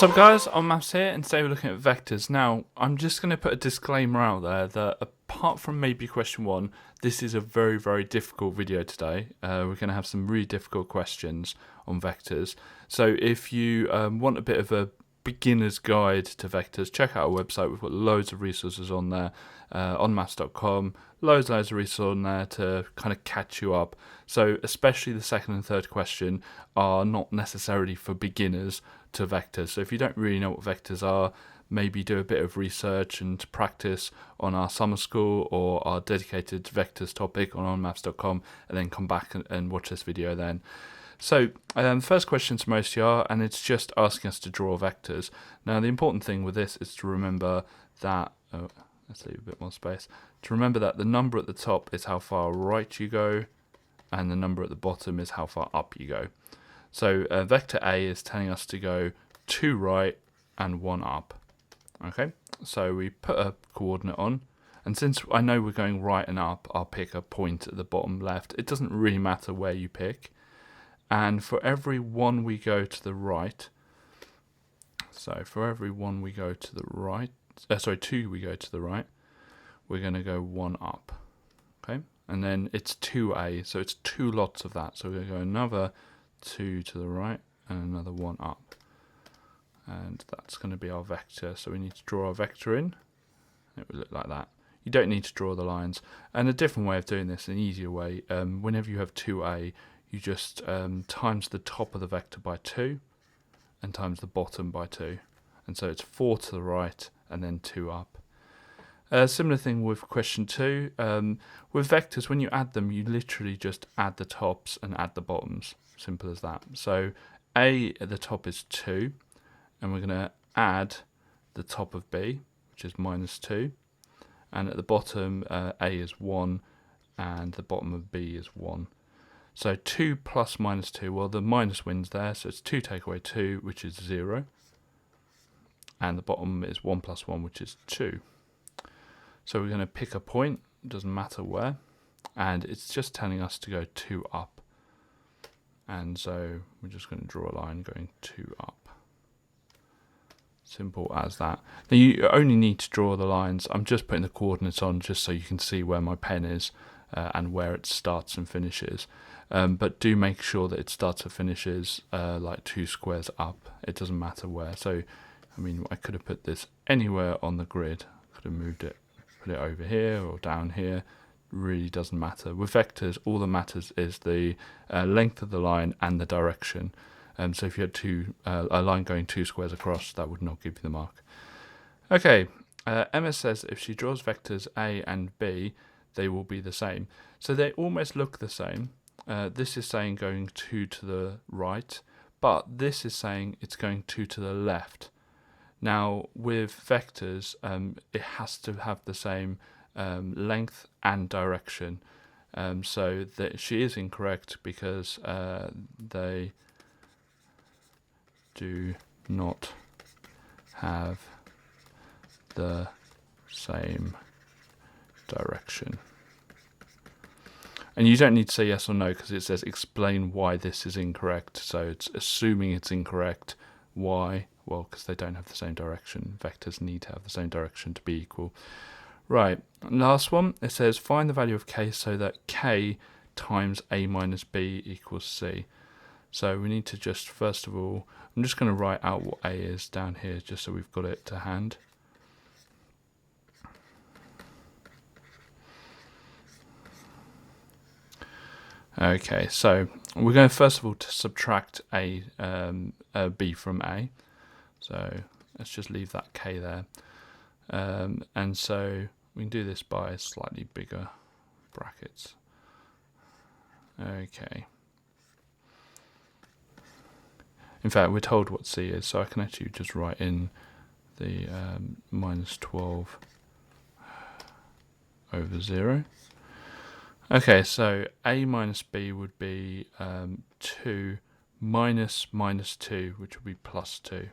What's up guys, Onmaths here, and today we're looking at vectors. Now, I'm just going to put a disclaimer out there that apart from maybe question 1, this is a very, very difficult video today. We're going to have some really difficult questions on vectors. So if you want a bit of a beginner's guide to vectors, check out our website. We've got loads of resources on there, onmaths.com, loads of resources on there to kind of catch you up. So especially the second and third question are not necessarily for beginners to vectors. So if you don't really know what vectors are, maybe do a bit of research and practice on our summer school or our dedicated vectors topic on onmaths.com, and then come back and watch this video then. So the first question is from OCR, and it's just asking us to draw vectors. Now the important thing with this is to remember that, let's leave a bit more space, to remember that the number at the top is how far right you go, and the number at the bottom is how far up you go. So vector A is telling us to go 2 right and 1 up. Okay, so we put a coordinate on, and since I know we're going right and up, I'll pick a point at the bottom left. It doesn't really matter where you pick. And for every 1 we go to the right, so for every 1 we go to the right, 2 we go to the right, we're going to go 1 up. Okay, and then it's 2A, so it's 2 lots of that. So we're going to go another 2 to the right and another 1 up. And that's going to be our vector. So we need to draw our vector in. It will look like that. You don't need to draw the lines. And a different way of doing this, an easier way, whenever you have 2A, you just times the top of the vector by 2 and times the bottom by 2. And so it's 4 to the right and then 2 up. Similar thing with question 2. With vectors, when you add them, you literally just add the tops and add the bottoms. Simple as that. So A at the top is 2, and we're going to add the top of B, which is -2. And at the bottom, A is 1, and the bottom of B is 1. So 2 plus -2, well, the minus wins there, so it's 2 take away 2, which is 0. And the bottom is 1 plus 1, which is 2. So we're going to pick a point, doesn't matter where, and it's just telling us to go 2 up. And so we're just going to draw a line going 2 up. Simple as that. Now you only need to draw the lines. I'm just putting the coordinates on just so you can see where my pen is and where it starts and finishes. But do make sure that it starts and finishes like 2 squares up. It doesn't matter where. So, I mean, I could have put this anywhere on the grid. Could have moved it, put it over here or down here. Really doesn't matter. With vectors, all that matters is the length of the line and the direction. So if you had a line going 2 squares across, that would not give you the mark. Okay, Emma says if she draws vectors A and B, they will be the same. So they almost look the same. This is saying going 2 to the right, but this is saying it's going 2 to the left. Now with vectors, it has to have the same length and direction. So that she is incorrect because they do not have the same direction. And you don't need to say yes or no because it says explain why this is incorrect. So it's assuming it's incorrect. Why? Well, because they don't have the same direction. Vectors need to have the same direction to be equal. Right, last one. It says find the value of k so that k times a minus b equals c. So we need to just, first of all, I'm just going to write out what a is down here just so we've got it to hand. Okay, so we're going to first of all to subtract b from a. So let's just leave that k there. And so we can do this by slightly bigger brackets. Okay. In fact, we're told what c is, so I can actually just write in the -12 over 0. Okay, so a minus b would be 2 minus -2, which would be +2.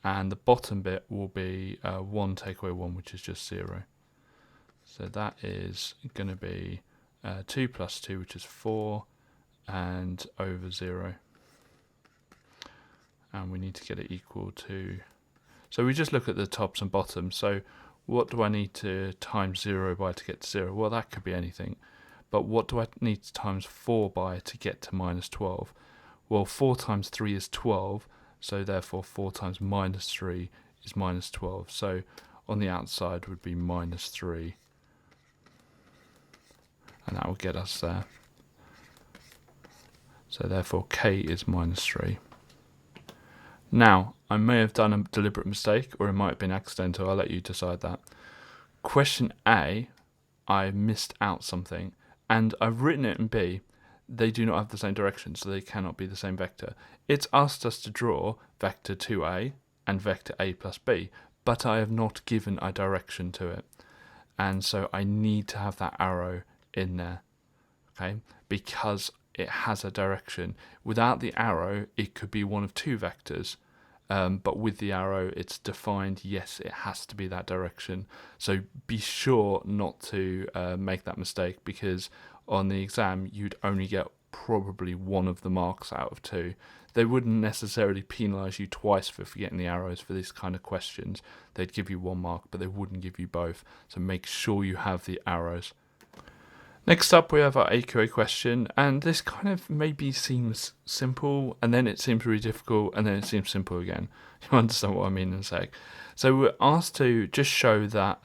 And the bottom bit will be 1 take away 1, which is just 0. So that is going to be 2 plus 2, which is 4, and over 0. and we need to get it equal to, so we just look at the tops and bottoms. So what do I need to times 0 by to get to 0? Well, that could be anything. But what do I need to times 4 by to get to minus 12? Well, 4 times 3 is 12, so therefore 4 times minus 3 is minus 12. So on the outside would be minus 3, and that will get us there. So therefore k is minus 3. Now, I may have done a deliberate mistake, or it might have been accidental. I'll let you decide that. Question A, I missed out something, and I've written it in B. They do not have the same direction, so they cannot be the same vector. It's asked us to draw vector 2a and vector a plus b, but I have not given a direction to it. And so I need to have that arrow in there, okay, because it has a direction. Without the arrow, it could be one of two vectors, but with the arrow, it's defined, yes, it has to be that direction. So be sure not to make that mistake, because on the exam, you'd only get probably one of the marks out of 2. They wouldn't necessarily penalise you twice for forgetting the arrows for these kind of questions. They'd give you 1 mark, but they wouldn't give you both. So make sure you have the arrows. Next up, we have our AQA question, and this kind of maybe seems simple, and then it seems really difficult, and then it seems simple again. You understand what I mean in a sec. So we're asked to just show that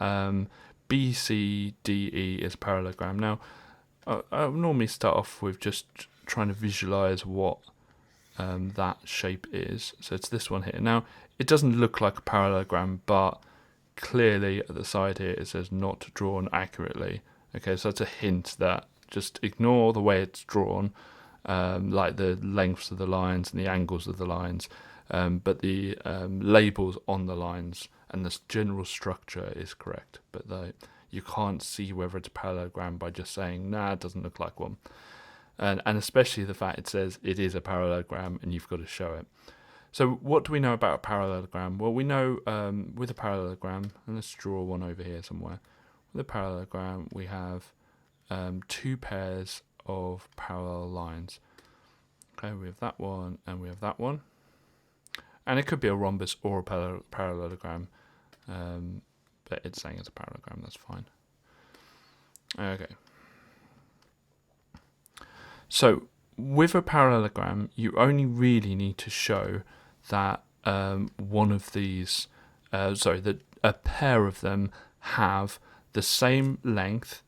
BCDE is a parallelogram. Now, I normally start off with just trying to visualize what that shape is. So it's this one here. Now, it doesn't look like a parallelogram, but clearly at the side here it says not drawn accurately. Okay, so that's a hint that just ignore the way it's drawn, like the lengths of the lines and the angles of the lines, but the labels on the lines and the general structure is correct. But you can't see whether it's a parallelogram by just saying, nah, it doesn't look like one. And especially the fact it says it is a parallelogram and you've got to show it. So what do we know about a parallelogram? Well, we know with a parallelogram, and let's draw one over here somewhere. With a parallelogram, we have 2 pairs of parallel lines. Okay, we have that one and we have that one. And it could be a rhombus or a parallelogram, but it's saying it's a parallelogram, that's fine. Okay. So with a parallelogram, you only really need to show that one of these, that a pair of them have the same length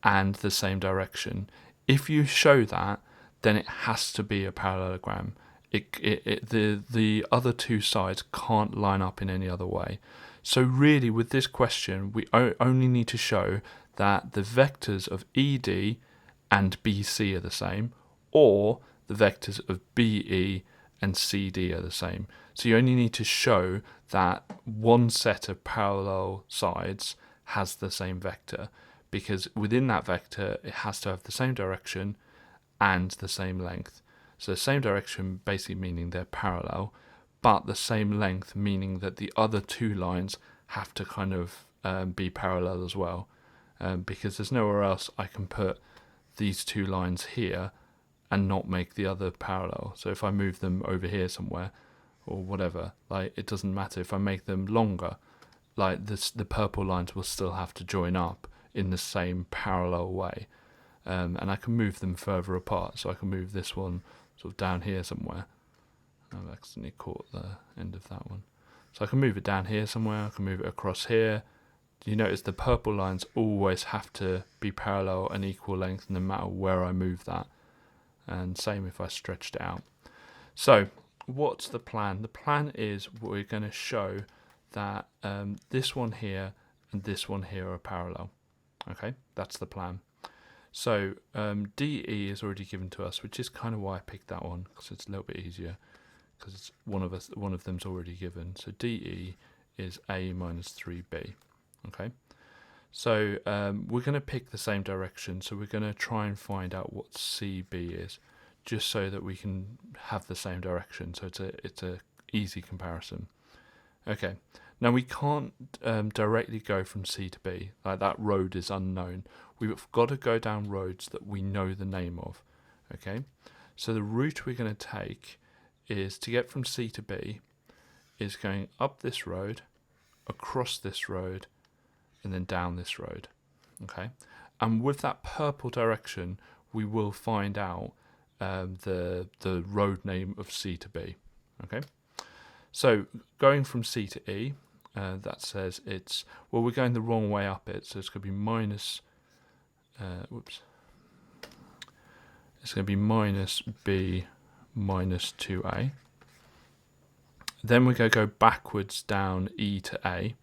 and the same direction. If you show that, then it has to be a parallelogram. The other 2 sides can't line up in any other way. So really, with this question, we only need to show that the vectors of ED and BC are the same, or the vectors of BE and CD are the same. So you only need to show that one set of parallel sides has the same vector, because within that vector it has to have the same direction and the same length. So the same direction basically meaning they're parallel, but the same length meaning that the other 2 lines have to kind of be parallel as well, because there's nowhere else I can put these 2 lines here and not make the other parallel. So if I move them over here somewhere or whatever, like, it doesn't matter if I make them longer, like this, the purple lines will still have to join up in the same parallel way, and I can move them further apart. So I can move this one sort of down here somewhere. I've accidentally caught the end of that one. So I can move it down here somewhere, I can move it across here. You notice the purple lines always have to be parallel and equal length no matter where I move that. And same if I stretched it out. So what's the plan? The plan is we're going to show that this one here and this one here are parallel. Okay, that's the plan. So DE is already given to us, which is kind of why I picked that one, because it's a little bit easier, because it's one of them's already given. So DE is A minus 3B. Okay, so we're going to pick the same direction, so we're going to try and find out what CB is, just so that we can have the same direction. So it's a easy comparison. Okay, now we can't directly go from C to B, like that road is unknown. We've got to go down roads that we know the name of. Okay, so the route we're going to take is to get from C to B is going up this road, across this road, and then down this road. Okay, and with that purple direction, we will find out the road name of C to B. Okay, so going from C to E, that says it's, well, we're going the wrong way up it, so it's going to be minus. It's going to be minus B minus 2A. Then we're going to go backwards down E to A,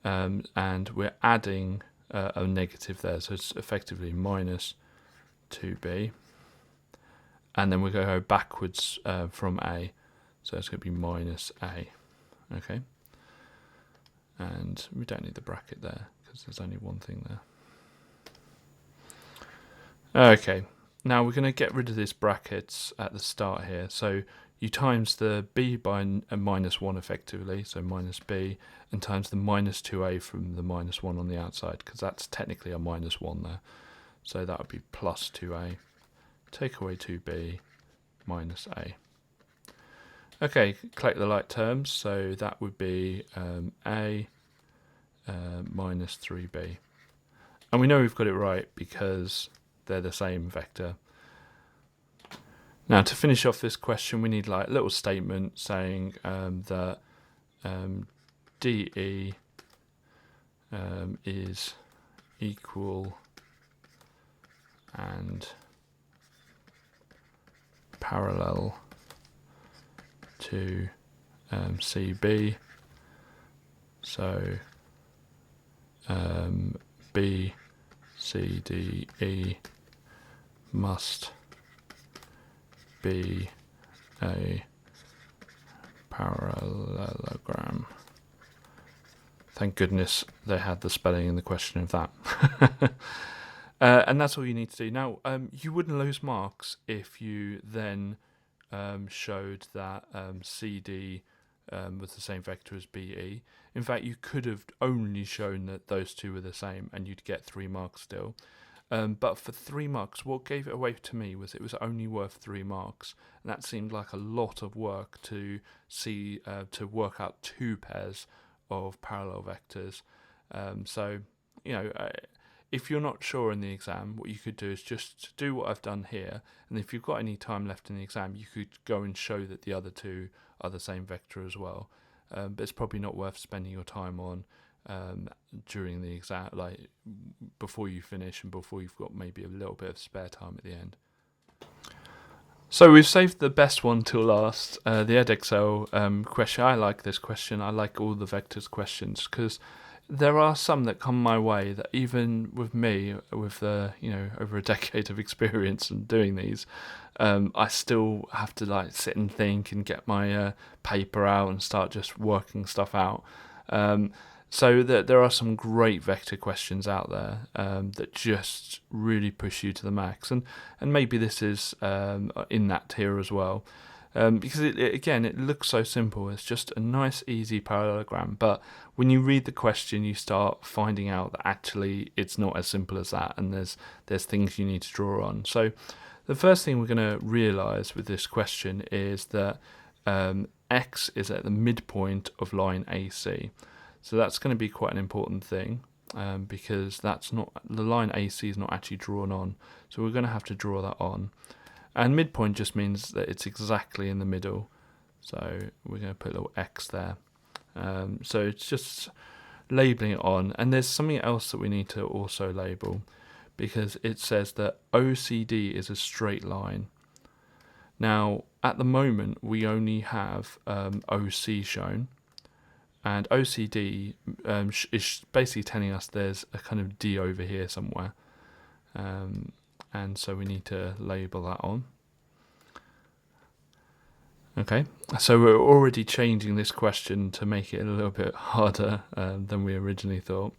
and we're adding a negative there, so it's effectively minus 2B. And then we're going to go backwards from A, so it's going to be minus A. Okay. And we don't need the bracket there because there's only one thing there. Okay, now we're going to get rid of these brackets at the start here. So you times the B by a minus 1 effectively, so minus B, and times the minus 2A from the minus 1 on the outside, because that's technically a minus 1 there. So that would be plus 2A. Take away 2B minus A. Okay, collect the like terms, so that would be A minus 3B. And we know we've got it right because they're the same vector. Now, to finish off this question, we need like a little statement saying that DE is equal and parallel to CB. So B, C, D, E must be a parallelogram. Thank goodness they had the spelling in the question of that. And that's all you need to do. Now, you wouldn't lose marks if you then showed that CD was the same vector as BE. In fact, you could have only shown that those two were the same and you'd get 3 marks still. But for 3 marks, what gave it away to me was it was only worth 3 marks. And that seemed like a lot of work to see, to work out 2 pairs of parallel vectors. So, you know, if you're not sure in the exam, what you could do is just do what I've done here. And if you've got any time left in the exam, you could go and show that the other 2 are the same vector as well. But it's probably not worth spending your time on during the exam, like before you finish and before you've got maybe a little bit of spare time at the end. So we've saved the best one till last, the Edexcel question. I like this question. I like all the vectors questions because there are some that come my way that even with me, with over a decade of experience in doing these, I still have to like sit and think and get my paper out and start just working stuff out. So there are some great vector questions out there that just really push you to the max, and maybe this is in that tier as well. Because it looks so simple. It's just a nice, easy parallelogram. But when you read the question, you start finding out that actually it's not as simple as that, and there's things you need to draw on. So the first thing we're going to realise with this question is that x is at the midpoint of line AC. So that's going to be quite an important thing because that's not, the line AC is not actually drawn on. So we're going to have to draw that on. And midpoint just means that it's exactly in the middle. So we're going to put a little X there. So it's just labeling it on. And there's something else that we need to also label because it says that OCD is a straight line. Now, at the moment, we only have OC shown. And OCD is basically telling us there's a kind of D over here somewhere. And so we need to label that on. Okay, so we're already changing this question to make it a little bit harder than we originally thought.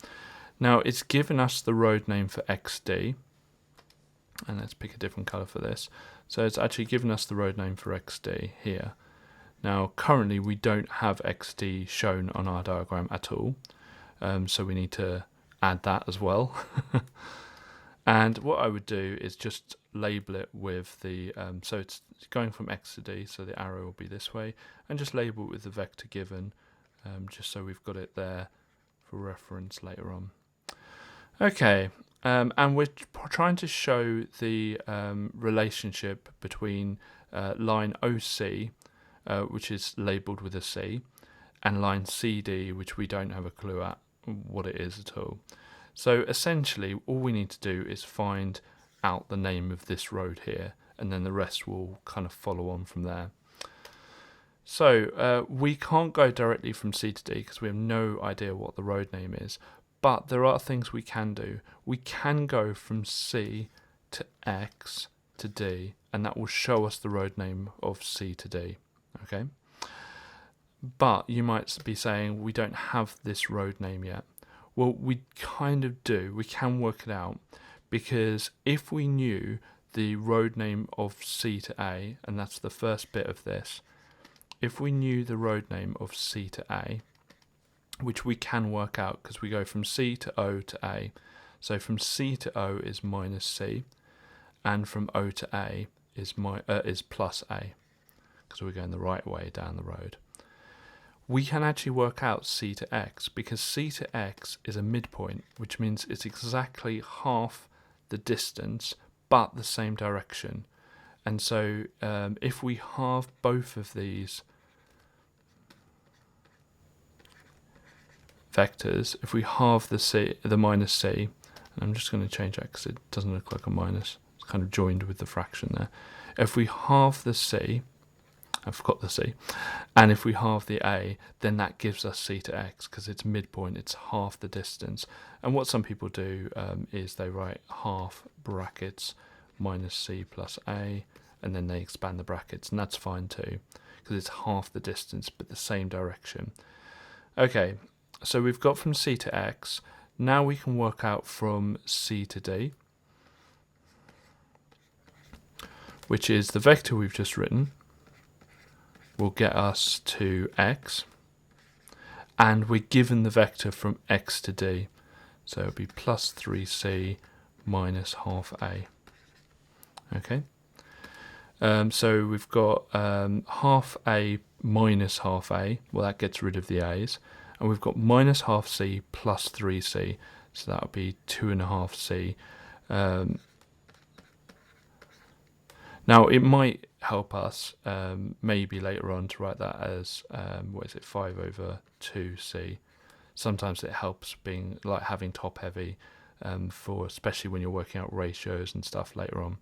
Now it's given us the road name for XD, and let's pick a different colour for this. So it's actually given us the road name for XD here. Now currently we don't have XD shown on our diagram at all, so we need to add that as well. And what I would do is just label it with the, so it's going from x to d, so the arrow will be this way, and just label it with the vector given, just so we've got it there for reference later on. Okay, and we're trying to show the relationship between line OC, which is labelled with a C, and line CD, which we don't have a clue at what it is at all. So essentially, all we need to do is find out the name of this road here, and then the rest will kind of follow on from there. So we can't go directly from C to D because we have no idea what the road name is, but there are things we can do. We can go from C to X to D, and that will show us the road name of C to D, okay? But you might be saying, we don't have this road name yet. Well, we kind of do. We can work it out, because if we knew the road name of C to A, and that's the first bit of this, if we knew the road name of C to A, which we can work out because we go from C to O to A, so from C to O is minus C, and from O to A is plus A, because we're going the right way down the road. We can actually work out C to X, because C to X is a midpoint, which means it's exactly half the distance but the same direction. And so if we halve both of these vectors, if we halve the minus C, and I'm just going to change that because it doesn't look like a minus, it's kind of joined with the fraction there. If we halve the C, I forgot the C, and if we halve the A, then that gives us C to X, because it's midpoint, it's half the distance. And what some people do is they write half brackets minus C plus A, and then they expand the brackets, and that's fine too, because it's half the distance but the same direction. Okay, so we've got from C to X. Now we can work out from C to D, which is the vector we've just written, will get us to X, and we're given the vector from X to D, so it'll be plus 3C minus half A. Okay, so we've got half A minus half A, well that gets rid of the A's, and we've got minus half C plus 3C, so that would be 2.5C. Now it might help us maybe later on to write that as 5 over 2C. Sometimes it helps being like having top heavy for especially when you're working out ratios and stuff later on.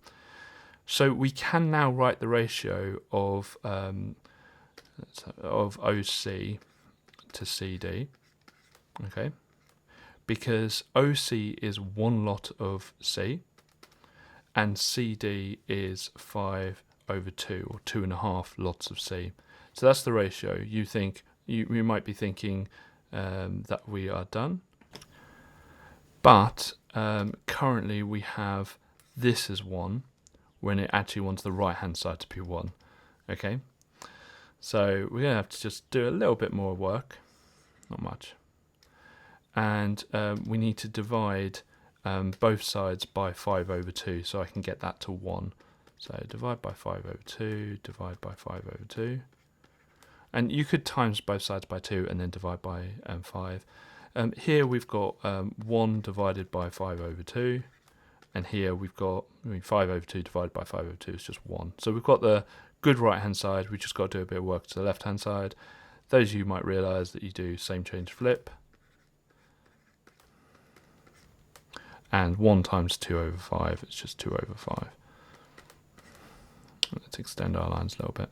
So we can now write the ratio of OC to CD, okay, because OC is one lot of C and CD is 5 over 2 or 2.5 lots of C. So that's the ratio. You might be thinking that we are done, but currently we have this as 1 when it actually wants the right hand side to be 1. Okay, so we're gonna have to just do a little bit more work, not much, and we need to divide both sides by 5 over 2, so I can get that to 1. So divide by 5 over 2, divide by 5 over 2. And you could times both sides by 2 and then divide by 5. Here we've got 1 divided by 5 over 2. And here we've got 5 over 2 divided by 5 over 2 is just 1. So we've got the good right hand side, we just got to do a bit of work to the left hand side. Those of you might realise that you do same change flip. And 1 times 2 over 5, it's just 2 over 5. Let's extend our lines a little bit.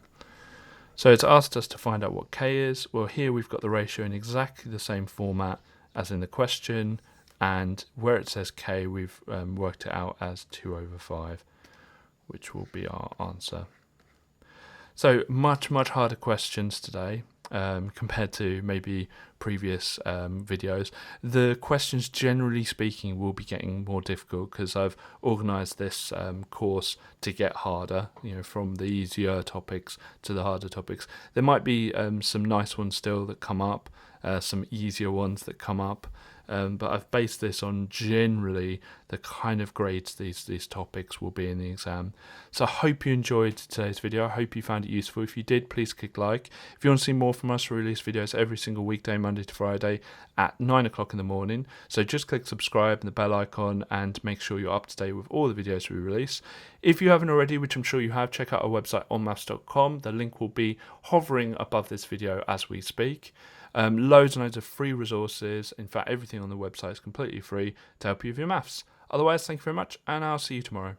So it's asked us to find out what k is. Well, here we've got the ratio in exactly the same format as in the question, and where it says k, we've worked it out as 2 over 5, which will be our answer. So much harder questions today compared to maybe previous videos. The questions, generally speaking, will be getting more difficult because I've organised this course to get harder, from the easier topics to the harder topics. There might be some nice ones still that come up, some easier ones that come up, but I've based this on generally the kind of grades these topics will be in the exam. So I hope you enjoyed today's video. I hope you found it useful. If you did, please click like. If you want to see more from us, we release videos every single weekday, Monday to Friday at 9 o'clock in the morning. So just click subscribe and the bell icon and make sure you're up to date with all the videos we release. If you haven't already, which I'm sure you have, check out our website onmaths.com. The link will be hovering above this video as we speak. Loads and loads of free resources. In fact, everything on the website is completely free to help you with your maths. Otherwise, thank you very much, and I'll see you tomorrow.